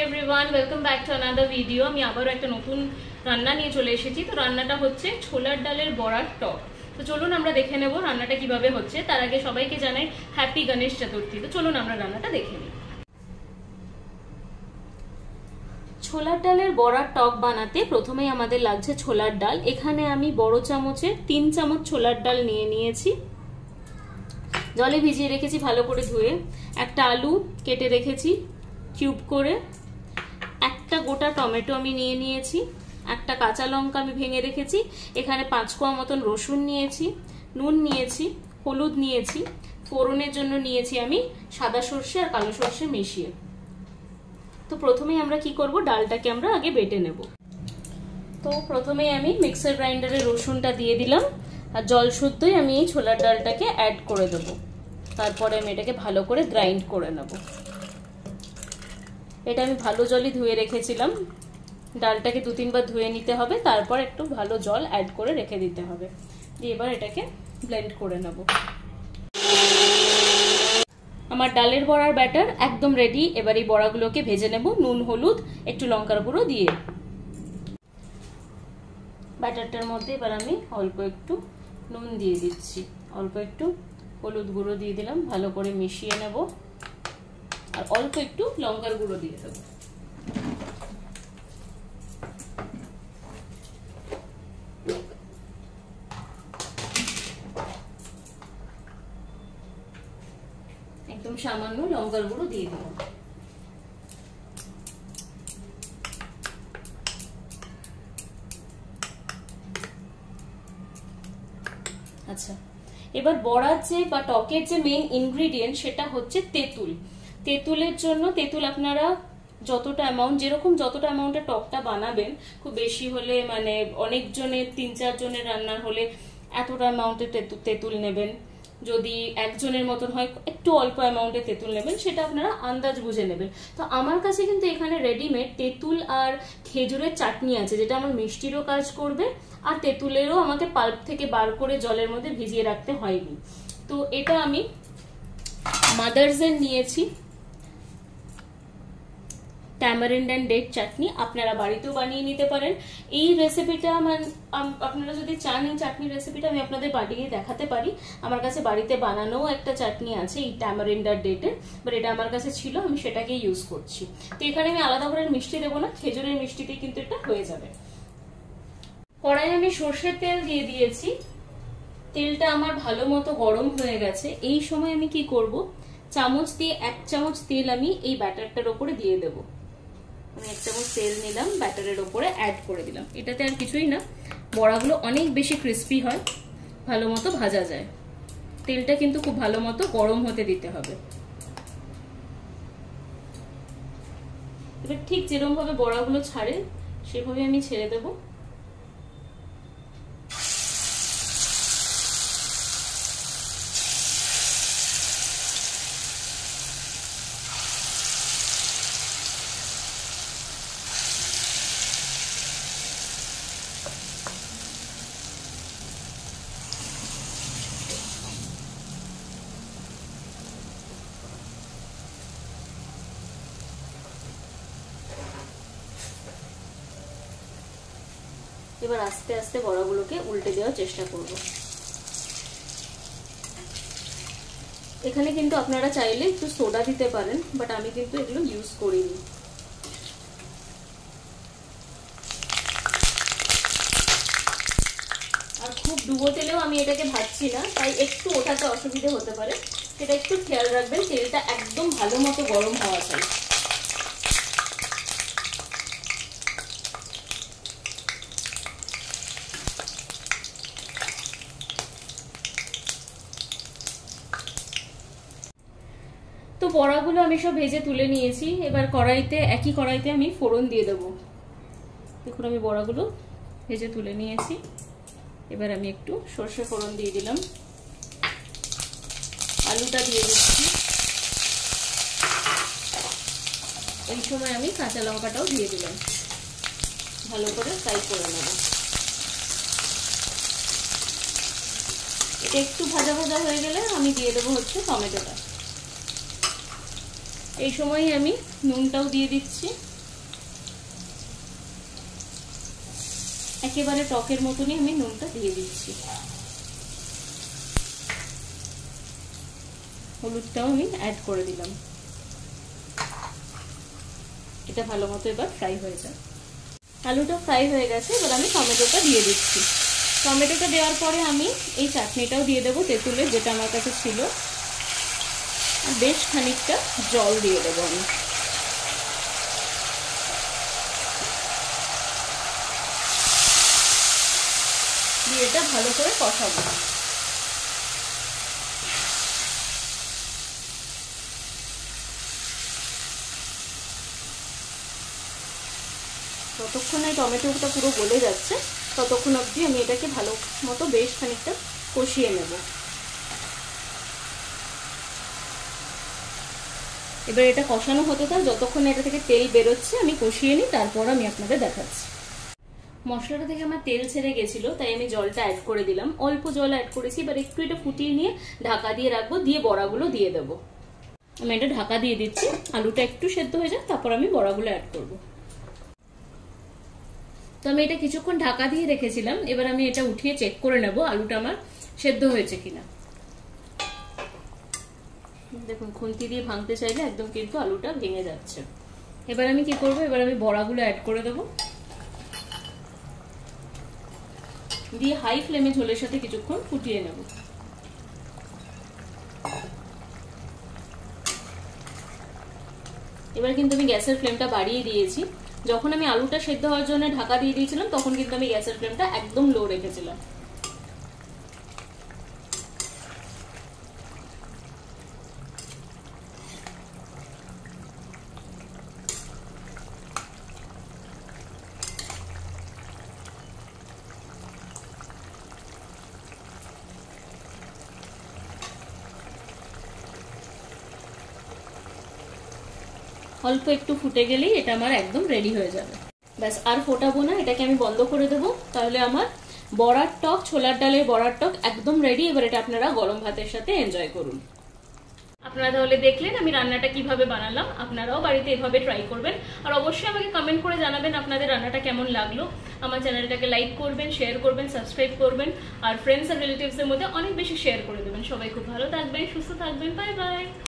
Everyone, welcome back to another video. আমি আবারও একটা নতুন রান্না নিয়ে চলে এসেছি। তো রান্নাটা হচ্ছে ছোলার ডালের বড়ার টক। তো চলুন আমরা দেখে নেব রান্নাটা কিভাবে হচ্ছে। তার আগে সবাইকে জানাই হ্যাপি গণেশ চতুর্থী। তো চলুন আমরা রান্নাটা দেখে নিই। ছোলার ডালের বড়ার টক বানাতে প্রথমেই আমাদের লাগছে ছোলার ডাল। এখানে আমি বড় চামচের 3 চামচ ছোলার ডাল নিয়ে নিয়েছি। জলে ভিজিয়ে রেখেছি ভালো করে ধুয়ে। একটা আলু কেটে রেখেছি কিউব করে। একটা গোটা টমেটো আমি নিয়ে নিয়েছি। একটা কাঁচা লঙ্কা আমি ভেঙে রেখেছি। এখানে 5 কোয়া মতন রসুন নিয়েছি। নুন নিয়েছি, হলুদ নিয়েছি। ফোড়নের জন্য নিয়েছি আমি সাদা সর্ষে আর কালো সর্ষে মিশিয়ে। তো প্রথমেই আমরা কি করব, ডালটাকে আমরা আগে বেটে নেব। তো প্রথমেই আমি মিক্সার গ্রাইন্ডারে রসুনটা দিয়ে দিলাম আর জল শুদ্ধই আমি এই ছোলার ডালটাকে অ্যাড করে দেব। তারপরে আমি এটাকে ভালো করে গ্রাইন্ড করে নেব। এটা আমি ভালো জলই ধুয়ে রেখেছিলাম। ডালটাকে 2-3 বার ধুয়ে নিতে হবে, তারপর একটু ভালো জল অ্যাড করে রেখে দিতে হবে। দিয়ে এবার এটাকে ব্লেন্ড করে নেব। আমার ডালের বড়ার ব্যাটার একদম রেডি। এবার এই বড়াগুলোকে ভেজে নেব নুন, হলুদ, একটু লঙ্কার গুঁড়ো দিয়ে। ব্যাটারটার মধ্যে এবার আমি অল্প একটু নুন দিয়ে দিচ্ছি, অল্প একটু হলুদ গুঁড়ো দিয়ে দিলাম, ভালো করে মিশিয়ে নেব। আর অল্প একটু লঙ্কার গুঁড়ো দিয়ে দেবো। একদম সামান্য লঙ্কার গুঁড়ো দিয়ে দেবো। আচ্ছা, এবার বড়ার যে বা টকের যে মেইন ইনগ্রিডিয়েন্ট সেটা হচ্ছে তেঁতুল। তেঁতুলের জন্য তেঁতুল আপনারা যতটা অ্যামাউন্ট, যেরকম যতটা অ্যামাউন্টের টকটা বানাবেন, খুব বেশি হলে মানে অনেক জনের 3-4 জনের রান্নার হলে এতটা অ্যামাউন্টের তেঁতুল নেবেন। যদি একজনের মতন হয় একটু অল্প অ্যামাউন্টে তেঁতুল নেবেন, সেটা আপনারা আন্দাজ বুঝে নেবেন। তো আমার কাছে কিন্তু এখানে রেডিমেড তেঁতুল আর খেজুরের চাটনি আছে, যেটা আমার মিষ্টিরও কাজ করবে আর তেঁতুলেরও আমাকে পাল্প থেকে বার করে জলের মধ্যে ভিজিয়ে রাখতে হয়নি। তো এটা আমি মাদার্সের নিয়েছি ট্যামারিন্ড অ্যান্ড ডেট চাটনি। আপনারা বাড়িতেও বানিয়ে নিতে পারেন। এই রেসিপিটা আপনারা যদি চান এই চাটনির রেসিপিটা আমি আপনাদের বানিয়ে দেখাতে পারি। আমার কাছে বাড়িতে বানানো একটা চাটনি আছে এই ট্যামারিন্ড আর ডেটের, বাট এটা আমার কাছে ছিল, আমি সেটাকেই ইউজ করছি। তো এখানে আমি আলাদা করে মিষ্টি দেবো না, খেজুরের মিষ্টিতেই কিন্তু এটা হয়ে যাবে। কড়াইয়ে আমি সর্ষের তেল দিয়ে দিয়েছি। তেলটা আমার ভালো মতো গরম হয়ে গেছে। এই সময় আমি কি করব, চামচ দিয়ে 1 চামচ তেল আমি এই ব্যাটারটার উপরে দিয়ে দেব। আমি 1 চামচ তেল নিলাম, ব্যাটারের উপরে অ্যাড করে দিলাম। এটাতে আর কিছুই না, বড়াগুলো অনেক বেশি ক্রিস্পি হয়, ভালো মতো ভাজা যায়। তেলটা কিন্তু খুব ভালো মতো গরম হতে দিতে হবে। এবার ঠিক যেরকম ভাবে বড়াগুলো ছাড়ে সেভাবে আমি ছেড়ে দেবো। এবার আস্তে আস্তে বড়াগুলোকে উল্টে দেওয়ার চেষ্টা করব। এখানে কিন্তু আপনারা চাইলে একটু সোডা দিতে পারেন, বাট আমি কিন্তু এগুলো ইউজ করিনি। আর খুব ডুবো তেলেও আমি এটাকে ভাজছি না, তাই একটু ওঠাতে অসুবিধা হতে পারে, সেটা একটু খেয়াল রাখবেন। তেলটা একদম ভালো মতো গরম হওয়া চাই। তো বড়াগুলো আমি সব ভেজে তুলে নিয়েছি। এবার একই কড়াইতে আমি ফোড়ন দিয়ে দেবো। দেখুন আমি বড়াগুলো ভেজে তুলে নিয়েছি। এবার আমি একটু সর্ষে ফোড়ন দিয়ে দিলাম, আলুটা দিয়ে দিচ্ছি। এই সময় আমি কাঁচা লঙ্কাটাও দিয়ে দিলাম, ভালো করে ফ্রাই করে নেব। এটা একটু ভাজা ভাজা হয়ে গেলে আমি দিয়ে দেবো হচ্ছে টমেটোটা। এই সময়ই আমি নুনটাও দিয়ে দিচ্ছি। একেবারে টকের মতনই আমি নুনটা দিয়ে দিচ্ছি। হলুদটাও আমি অ্যাড করে দিলাম। এটা ভালো মতো এবার ফ্রাই হয়ে যায়। আলুটা ফ্রাই হয়ে গেছে, এবার আমি টমেটোটা দিয়ে দিচ্ছি। টমেটোটা দেওয়ার পরে আমি এই চাটনিটাও দিয়ে দেবো তেঁতুলের, যেটা আমার কাছে ছিল, আর বেশ খানিকটা জল দিয়ে দেবো আমি। দিয়ে এটা ভালো করে কষাবো। যতক্ষণ এই টমেটোটা পুরো গলে যাচ্ছে ততক্ষণ অবধি আমি এটাকে ভালো মতো বেশ খানিকটা কষিয়ে নেব। এবার এটা কষানো হতে থাক, যতক্ষণ এটা থেকে তেল বেরোচ্ছে আমি কষিয়ে নিই, তারপর আমি আপনাদের দেখাচ্ছি। মশলাটা থেকে আমার তেল ছেড়ে গেছিল, তাই আমি জলটা অ্যাড করে দিলাম। অল্প জল অ্যাড করেছি, এবার একটু এটা ফুটিয়ে নিয়ে ঢাকা দিয়ে রাখবো, দিয়ে বড়াগুলো দিয়ে দেবো। আমি এটা ঢাকা দিয়ে দিচ্ছি, আলুটা একটু সেদ্ধ হয়ে যাক, তারপর আমি বড়াগুলো অ্যাড করবো। তো আমি এটা কিছুক্ষণ ঢাকা দিয়ে রেখেছিলাম, এবার আমি এটা উঠিয়ে চেক করে নেব আলুটা আমার সেদ্ধ হয়েছে কিনা। দেখুন, খুন্তি দিয়ে ভাঙতে চাইলে একদম কিন্তু আলুটা ভেঙে যাচ্ছে। এবার আমি কি করব, এবার আমি বড়াগুলো অ্যাড করে দেব, দিয়ে হাই ফ্লেমে ঝোলের সাথে কিছুক্ষণ ফুটিয়ে নেব। এবার কিন্তু আমি গ্যাসের ফ্লেমটা বাড়িয়ে দিয়েছি। যখন আমি আলুটা সেদ্ধ হওয়ার জন্য ঢাকা দিয়ে দিয়েছিলাম তখন কিন্তু আমি গ্যাসের ফ্লেমটা একদম লো রেখেছিলাম। অল্প একটু ফুটে গেলেই এটা আমার একদম রেডি হয়ে যাবে। ব্যাস, আর ফোটাবো না, এটাকে আমি বন্ধ করে দেবো। তাহলে আমার বড়ার টক, ছোলার ডালের বড়ার টক একদম রেডি। এবার এটা আপনারা গরম ভাতের সাথে এনজয় করুন। আপনারা তাহলে দেখলেন আমি রান্নাটা কিভাবে বানালাম, আপনারাও বাড়িতে এভাবে ট্রাই করবেন। আর অবশ্যই আমাকে কমেন্ট করে জানাবেন আপনাদের রান্নাটা কেমন লাগলো। আমার চ্যানেলটাকে লাইক করবেন, শেয়ার করবেন, সাবস্ক্রাইব করবেন, আর ফ্রেন্ডস আর রিলেটিভসের মধ্যে অনেক বেশি শেয়ার করে দেবেন। সবাই খুব ভালো থাকবেন, সুস্থ থাকবেন। Bye bye.